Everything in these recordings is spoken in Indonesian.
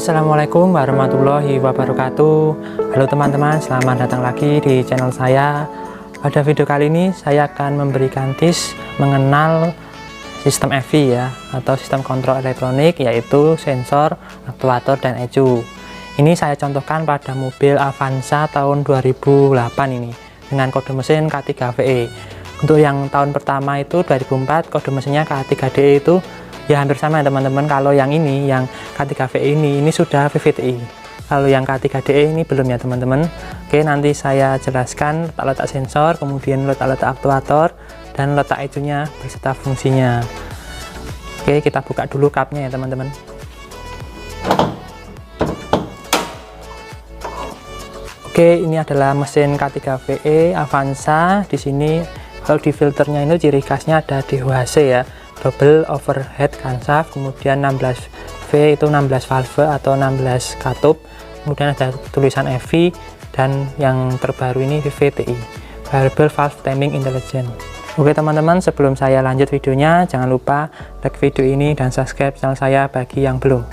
Assalamualaikum warahmatullahi wabarakatuh. Halo teman-teman, selamat datang lagi di channel saya. Pada video kali ini saya akan memberikan tips mengenal sistem EV ya, atau sistem kontrol elektronik, yaitu sensor, aktuator, dan ECU. Ini saya contohkan pada mobil Avanza tahun 2008 ini dengan kode mesin K3VE. Untuk yang tahun pertama itu 2004, kode mesinnya K3DE itu ya hampir sama ya teman-teman. Kalau yang ini, yang K3VE ini sudah VVTi. Kalau yang K3DE ini belum ya teman-teman. Oke, nanti saya jelaskan letak sensor, kemudian letak aktuator, dan letak ECU-nya beserta fungsinya. Oke, kita buka dulu kapnya ya teman-teman. Oke, ini adalah mesin K3VE Avanza. Di sini kalau di filternya ini ciri khasnya ada DOHC ya, double overhead crankshaft, kemudian 16V itu 16 valve atau 16 katup, kemudian ada tulisan EV, dan yang terbaru ini VVTi, variable valve timing intelligent. Oke teman-teman, sebelum saya lanjut videonya, jangan lupa like video ini dan subscribe channel saya bagi yang belum.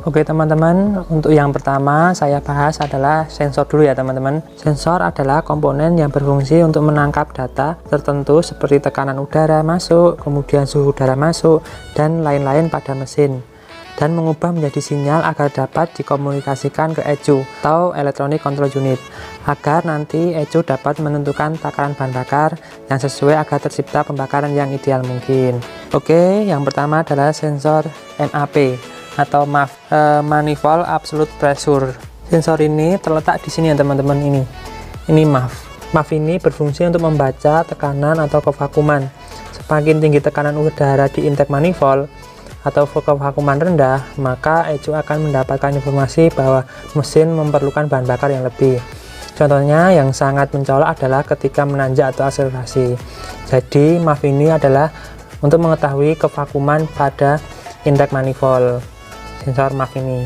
Oke teman-teman, untuk yang pertama saya bahas adalah sensor dulu ya teman-teman. Sensor adalah komponen yang berfungsi untuk menangkap data tertentu seperti tekanan udara masuk, kemudian suhu udara masuk, dan lain-lain pada mesin, dan mengubah menjadi sinyal agar dapat dikomunikasikan ke ECU atau Electronic Control Unit, agar nanti ECU dapat menentukan takaran bahan bakar yang sesuai agar tercipta pembakaran yang ideal mungkin. Oke, yang pertama adalah sensor MAP atau Manifold Absolute Pressure. Sensor ini terletak di sini ya teman-teman. Ini MAF ini berfungsi untuk membaca tekanan atau kevakuman. Semakin tinggi tekanan udara di intake manifold atau kevakuman rendah, maka ECU akan mendapatkan informasi bahwa mesin memerlukan bahan bakar yang lebih. Contohnya yang sangat mencolok adalah ketika menanjak atau akselerasi. Jadi MAF ini adalah untuk mengetahui kevakuman pada intake manifold, sensor MAF ini.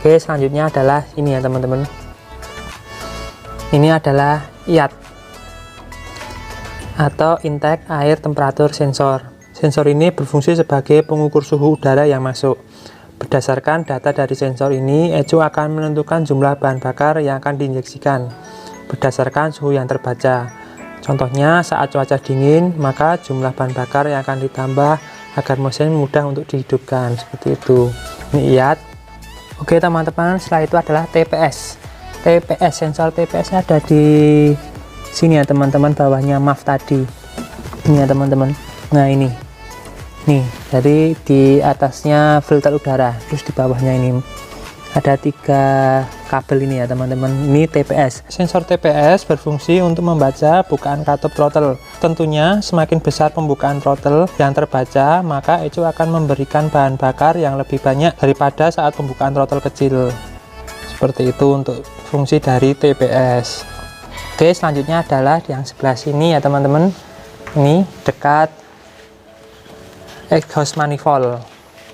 Oke, selanjutnya adalah ini ya teman-teman. Ini adalah IAT atau intake air temperature sensor. Sensor ini berfungsi sebagai pengukur suhu udara yang masuk. Berdasarkan data dari sensor ini, ECU akan menentukan jumlah bahan bakar yang akan diinjeksikan berdasarkan suhu yang terbaca. Contohnya saat cuaca dingin, maka jumlah bahan bakar yang akan ditambah agar mesin mudah untuk dihidupkan, seperti itu. Ini IAT. Oke teman-teman, setelah itu adalah TPS. Sensor TPS ada di sini ya teman-teman, bawahnya MAF tadi. Ini ya teman-teman. Nah ini, nih, jadi di atasnya filter udara, terus di bawahnya ini ada 3 kabel ini ya teman-teman. Ini TPS. Sensor TPS berfungsi untuk membaca bukaan katup throttle. Tentunya semakin besar pembukaan throttle yang terbaca, maka ECU akan memberikan bahan bakar yang lebih banyak daripada saat pembukaan throttle kecil. Seperti itu untuk fungsi dari TPS. Oke, selanjutnya adalah yang sebelah sini ya teman-teman. Ini dekat exhaust manifold.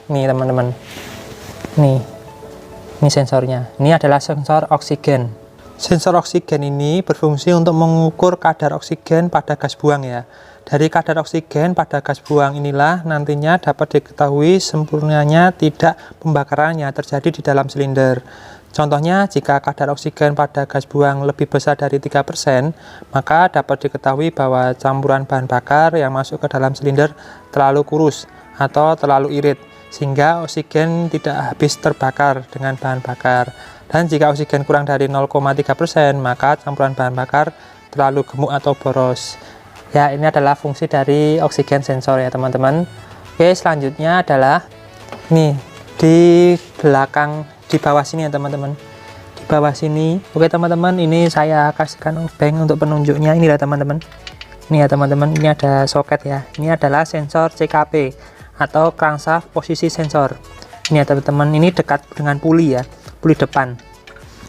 Nih teman-teman. Ini sensornya. Ini adalah sensor oksigen. Sensor oksigen ini berfungsi untuk mengukur kadar oksigen pada gas buang ya. Dari kadar oksigen pada gas buang inilah nantinya dapat diketahui sempurnanya tidak pembakaran yang terjadi di dalam silinder. Contohnya, jika kadar oksigen pada gas buang lebih besar dari 3%, maka dapat diketahui bahwa campuran bahan bakar yang masuk ke dalam silinder terlalu kurus atau terlalu irit, sehingga oksigen tidak habis terbakar dengan bahan bakar. Dan jika oksigen kurang dari 0,3%, maka campuran bahan bakar terlalu gemuk atau boros. Ya, ini adalah fungsi dari oksigen sensor ya teman-teman. Oke, selanjutnya adalah nih di belakang, di bawah sini ya teman-teman. Di bawah sini. Oke teman-teman, ini saya kasihkan obeng untuk penunjuknya. Ini ya teman-teman. Ini ya teman-teman, ini ada soket ya. Ini adalah sensor CKP atau crankshaft posisi sensor. Ini ya teman-teman, ini dekat dengan puli ya, puli depan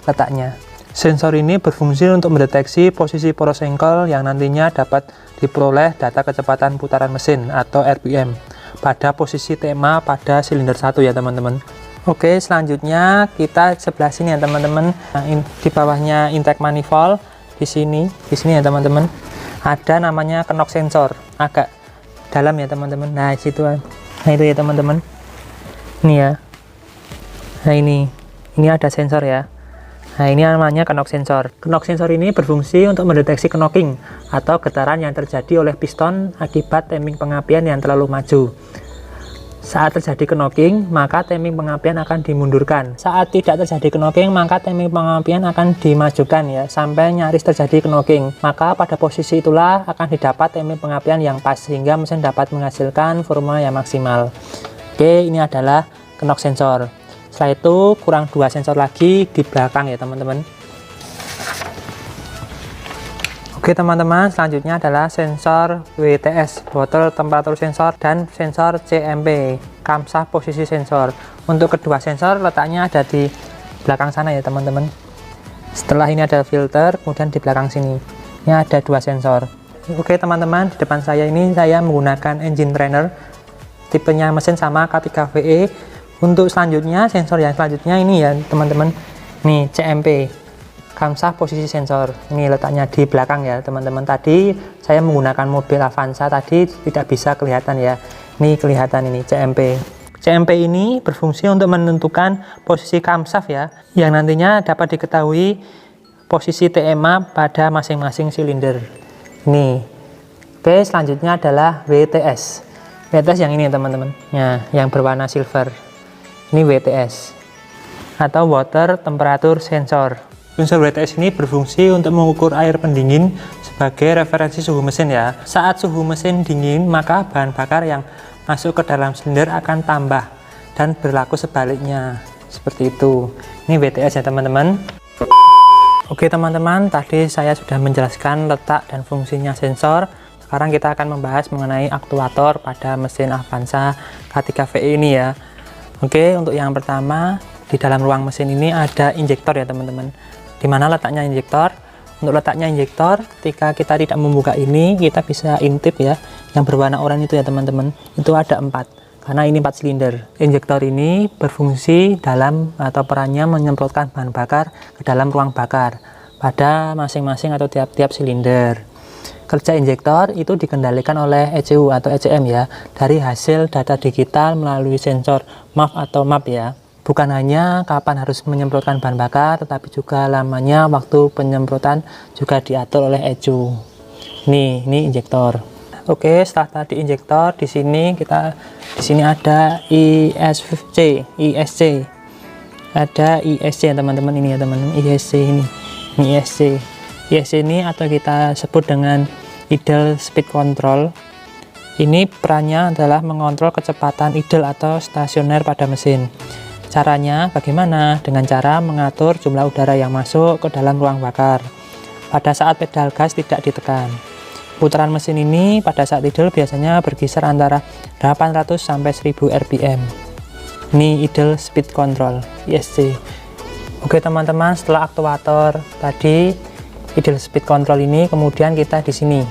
letaknya. Sensor ini berfungsi untuk mendeteksi posisi poros engkol yang nantinya dapat diperoleh data kecepatan putaran mesin atau RPM pada posisi tema pada silinder 1 ya teman-teman. Oke, selanjutnya kita sebelah sini ya teman-teman. Nah, di bawahnya intake manifold di sini ya teman-teman. Ada namanya knock sensor, agak dalam ya teman-teman. Nah, situ. Nah, itu ya teman-teman. Ini ya. Nah ini ada sensor ya. Nah ini namanya knock sensor. Knock sensor ini berfungsi untuk mendeteksi knocking atau getaran yang terjadi oleh piston akibat timing pengapian yang terlalu maju. Saat terjadi knocking, maka timing pengapian akan dimundurkan. Saat tidak terjadi knocking, maka timing pengapian akan dimajukan ya, sampai nyaris terjadi knocking. Maka pada posisi itulah akan didapat timing pengapian yang pas, sehingga mesin dapat menghasilkan volume yang maksimal. Oke, ini adalah knock sensor. Setelah itu kurang 2 sensor lagi di belakang ya teman-teman. Oke teman-teman, selanjutnya adalah sensor WTS, water temperature sensor, dan sensor CMP, kamsah posisi sensor. Untuk kedua sensor letaknya ada di belakang sana ya teman-teman. Setelah ini ada filter, kemudian di belakang sini ini ada 2 sensor. Oke teman-teman, di depan saya ini saya menggunakan engine trainer, tipenya mesin sama K3VE. Untuk selanjutnya, sensor yang selanjutnya ini ya teman-teman, nih CMP, kamsah posisi sensor. Ini letaknya di belakang ya teman-teman. Tadi saya menggunakan mobil Avanza, tadi tidak bisa kelihatan ya. Ini kelihatan ini CMP. CMP ini berfungsi untuk menentukan posisi kamsaf ya, yang nantinya dapat diketahui posisi TMA pada masing-masing silinder. Ini. Oke, selanjutnya adalah WTS. WTS yang ini teman-teman. Ya, yang berwarna silver. Ini WTS atau water temperature sensor. Sensor WTS ini berfungsi untuk mengukur air pendingin sebagai referensi suhu mesin ya. Saat suhu mesin dingin, maka bahan bakar yang masuk ke dalam silinder akan tambah, dan berlaku sebaliknya. Seperti itu. Ini WTS ya teman-teman. Oke teman-teman, tadi saya sudah menjelaskan letak dan fungsinya sensor. Sekarang kita akan membahas mengenai aktuator pada mesin Avanza K3VE ini ya. Oke, untuk yang pertama, di dalam ruang mesin ini ada injektor ya teman-teman. Di mana letaknya injektor? Untuk letaknya injektor, ketika kita tidak membuka ini, kita bisa intip ya, yang berwarna oranye itu ya teman-teman. Itu ada 4, karena ini 4 silinder. Injektor ini berfungsi dalam atau perannya menyemprotkan bahan bakar ke dalam ruang bakar pada masing-masing atau tiap-tiap silinder. Kerja injektor itu dikendalikan oleh ECU atau ECM ya, dari hasil data digital melalui sensor MAF atau MAP ya. Bukan hanya kapan harus menyemprotkan bahan bakar, tetapi juga lamanya waktu penyemprotan juga diatur oleh ECU. Ini injektor. Oke, setelah tadi injektor, di sini ada ISC. Ada ISC ya teman-teman, ini ya teman-teman, ISC ini. Ini ISC. ISC ini atau kita sebut dengan idle speed control. Ini perannya adalah mengontrol kecepatan idle atau stasioner pada mesin. Caranya bagaimana? Dengan cara mengatur jumlah udara yang masuk ke dalam ruang bakar pada saat pedal gas tidak ditekan. Putaran mesin ini pada saat idle biasanya berkisar antara 800 sampai 1000 rpm. Ini idle speed control, ISC. Oke teman-teman, setelah aktuator tadi idle speed control ini, kemudian kita di sini.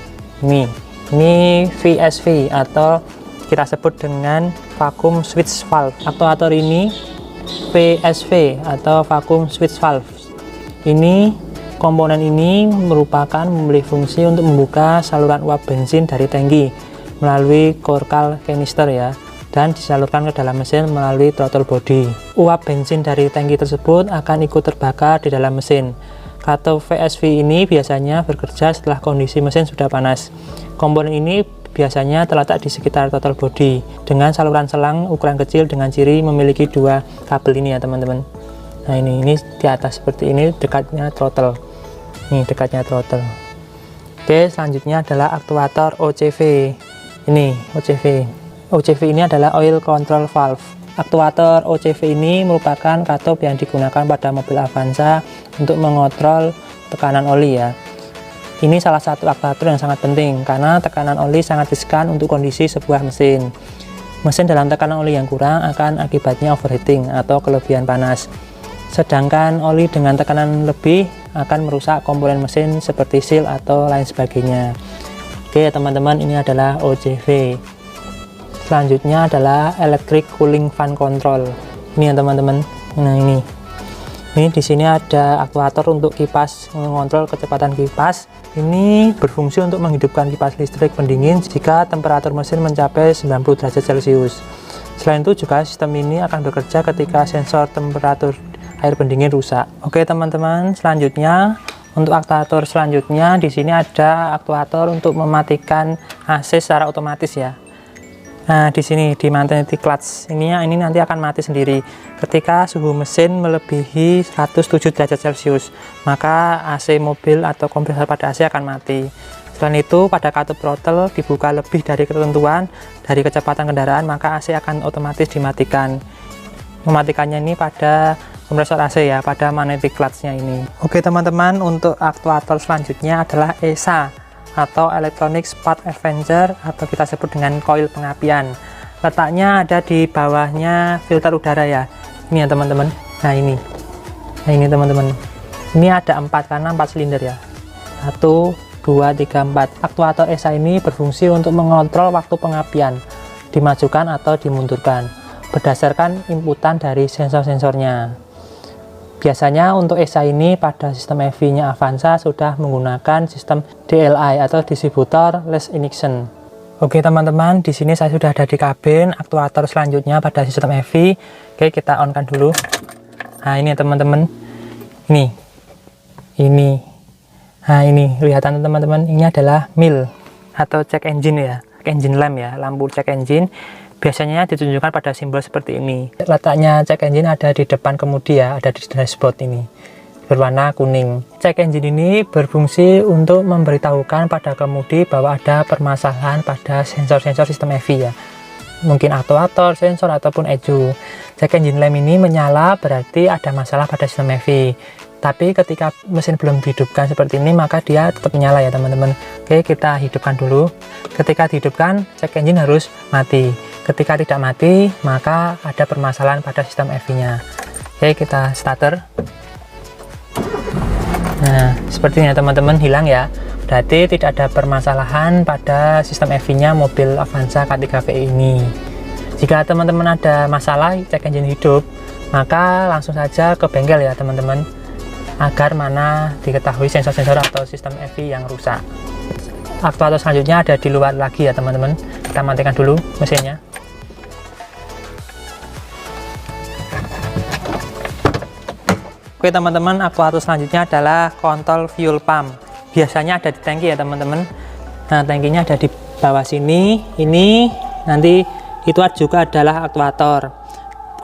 Ini VSV atau kita sebut dengan vacuum switch valve. Aktuator ini VSV atau vacuum switch valve. Ini komponen ini merupakan memiliki fungsi untuk membuka saluran uap bensin dari tangki melalui coracle canister ya, dan disalurkan ke dalam mesin melalui throttle body. Uap bensin dari tangki tersebut akan ikut terbakar di dalam mesin. Atau VSV ini biasanya bekerja setelah kondisi mesin sudah panas. Komponen ini biasanya terletak di sekitar throttle body dengan saluran selang ukuran kecil dengan ciri memiliki 2 kabel ini ya teman-teman. Nah ini di atas seperti ini, dekatnya throttle. Ini dekatnya throttle. Oke, selanjutnya adalah aktuator OCV. Ini OCV. OCV ini adalah oil control valve. Aktuator OCV ini merupakan katup yang digunakan pada mobil Avanza untuk mengontrol tekanan oli ya. Ini salah satu aktuator yang sangat penting karena tekanan oli sangat riskan untuk kondisi sebuah mesin. Mesin dalam tekanan oli yang kurang akan akibatnya overheating atau kelebihan panas. Sedangkan oli dengan tekanan lebih akan merusak komponen mesin seperti seal atau lain sebagainya. Oke teman-teman, ini adalah OCV. Selanjutnya adalah electric cooling fan control. Ini ya teman-teman. Nah ini di sini ada aktuator untuk kipas, mengontrol kecepatan kipas. Ini berfungsi untuk menghidupkan kipas listrik pendingin jika temperatur mesin mencapai 90 derajat Celcius. Selain itu juga sistem ini akan bekerja ketika sensor temperatur air pendingin rusak. Oke teman-teman, selanjutnya untuk aktuator selanjutnya di sini ada aktuator untuk mematikan AC secara otomatis ya. Nah, di sini di magnetic clutch ini nanti akan mati sendiri ketika suhu mesin melebihi 107 derajat Celcius, maka AC mobil atau kompresor pada AC akan mati. Selain itu, pada katup throttle dibuka lebih dari ketentuan dari kecepatan kendaraan, maka AC akan otomatis dimatikan. Mematikannya ini pada kompresor AC ya, pada magnetic clutch-nya ini. Oke teman-teman, untuk aktuator selanjutnya adalah ESA atau Electronic Spark Avenger, atau kita sebut dengan koil pengapian. Letaknya ada di bawahnya filter udara ya. Ini ya teman-teman. Nah ini teman-teman. Ini ada 4 karena 4 silinder ya. 1, 2, 3, 4. Aktuator ESA ini berfungsi untuk mengontrol waktu pengapian, dimajukan atau dimundurkan berdasarkan inputan dari sensor-sensornya. Biasanya untuk ESA ini pada sistem EV-nya Avanza sudah menggunakan sistem DLI atau distributor less ignition. Oke teman-teman, di sini saya sudah ada di kabin aktuator selanjutnya pada sistem EV. Oke, kita on-kan dulu. Nah ini teman-teman, ini. Nah ini kelihatan teman-teman, ini adalah MIL atau check engine ya, engine lamp ya, lampu check engine. Biasanya ditunjukkan pada simbol seperti ini. Letaknya check engine ada di depan kemudi ya, ada di dashboard ini, berwarna kuning. Check engine ini berfungsi untuk memberitahukan pada kemudi bahwa ada permasalahan pada sensor-sensor sistem EV ya. Mungkin aktuator, sensor, ataupun ECU. Check engine lamp ini menyala berarti ada masalah pada sistem EV. Tapi ketika mesin belum dihidupkan seperti ini, maka dia tetap menyala ya teman-teman. Oke, kita hidupkan dulu. Ketika dihidupkan, check engine harus mati. Ketika tidak mati, maka ada permasalahan pada sistem EV-nya. Oke, kita starter. Nah, sepertinya teman-teman hilang ya. Berarti tidak ada permasalahan pada sistem EV-nya mobil Avanza K3VE ini. Jika teman-teman ada masalah check engine hidup, maka langsung saja ke bengkel ya teman-teman, agar mana diketahui sensor-sensor atau sistem EV yang rusak. Aktuator selanjutnya ada di luar lagi ya teman-teman. Kita matikan dulu mesinnya. Oke teman-teman, aktuator selanjutnya adalah kontrol fuel pump. Biasanya ada di tangki ya teman-teman. Nah, tangkinya ada di bawah sini. Ini nanti itu juga adalah aktuator.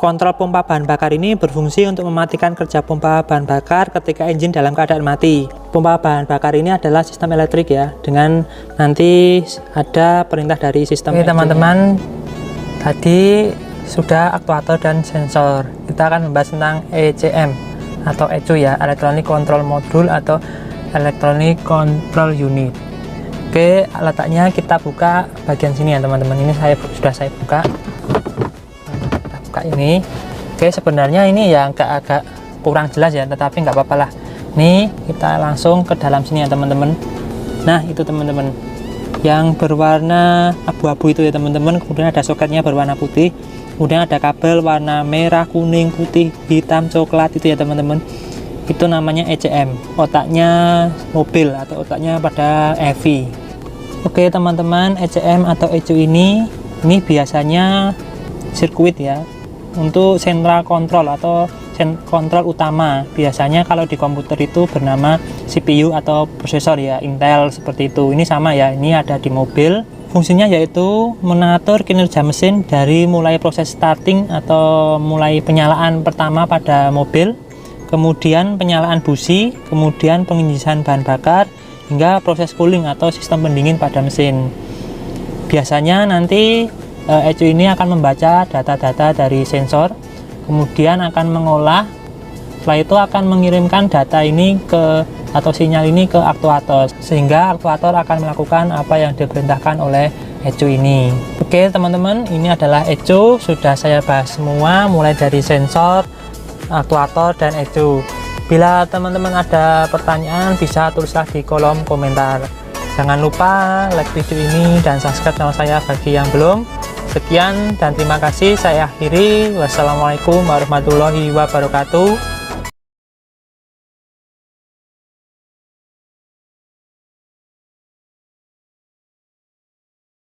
Kontrol pompa bahan bakar ini berfungsi untuk mematikan kerja pompa bahan bakar ketika engine dalam keadaan mati. Pompa bahan bakar ini adalah sistem elektrik ya, dengan nanti ada perintah dari sistem. Oke teman-teman, tadi sudah aktuator dan sensor. Kita akan membahas tentang ECM atau ECU ya, Electronic Control Module atau Electronic Control Unit. Oke, letaknya kita buka bagian sini ya teman-teman. Ini sudah saya buka. Kita buka ini. Oke, sebenarnya ini ya agak kurang jelas ya, tetapi nggak apa-apa lah. Nih, kita langsung ke dalam sini ya teman-teman. Nah, itu teman-teman, yang berwarna abu-abu itu ya teman-teman. Kemudian ada soketnya berwarna putih. Kemudian ada kabel warna merah, kuning, putih, hitam, coklat itu ya teman-teman. Itu namanya ECM, otaknya mobil atau otaknya pada EV. Oke teman-teman, ECM atau ECU ini biasanya sirkuit ya, untuk central control atau kontrol utama. Biasanya kalau di komputer itu bernama CPU atau prosesor ya, Intel seperti itu. Ini sama ya, ini ada di mobil. Fungsinya yaitu mengatur kinerja mesin dari mulai proses starting atau mulai penyalaan pertama pada mobil, kemudian penyalaan busi, kemudian penginjisan bahan bakar, hingga proses cooling atau sistem pendingin pada mesin. Biasanya nanti ECU ini akan membaca data-data dari sensor, kemudian akan mengolah, setelah itu akan mengirimkan data ini atau sinyal ini ke aktuator, sehingga aktuator akan melakukan apa yang diperintahkan oleh ECU ini. Oke teman-teman, ini adalah ECU, sudah saya bahas semua mulai dari sensor, aktuator, dan ECU. Bila teman-teman ada pertanyaan bisa tulislah di kolom komentar. Jangan lupa like video ini dan subscribe channel saya bagi yang belum. Sekian dan terima kasih, saya akhiri. Wassalamualaikum warahmatullahi wabarakatuh.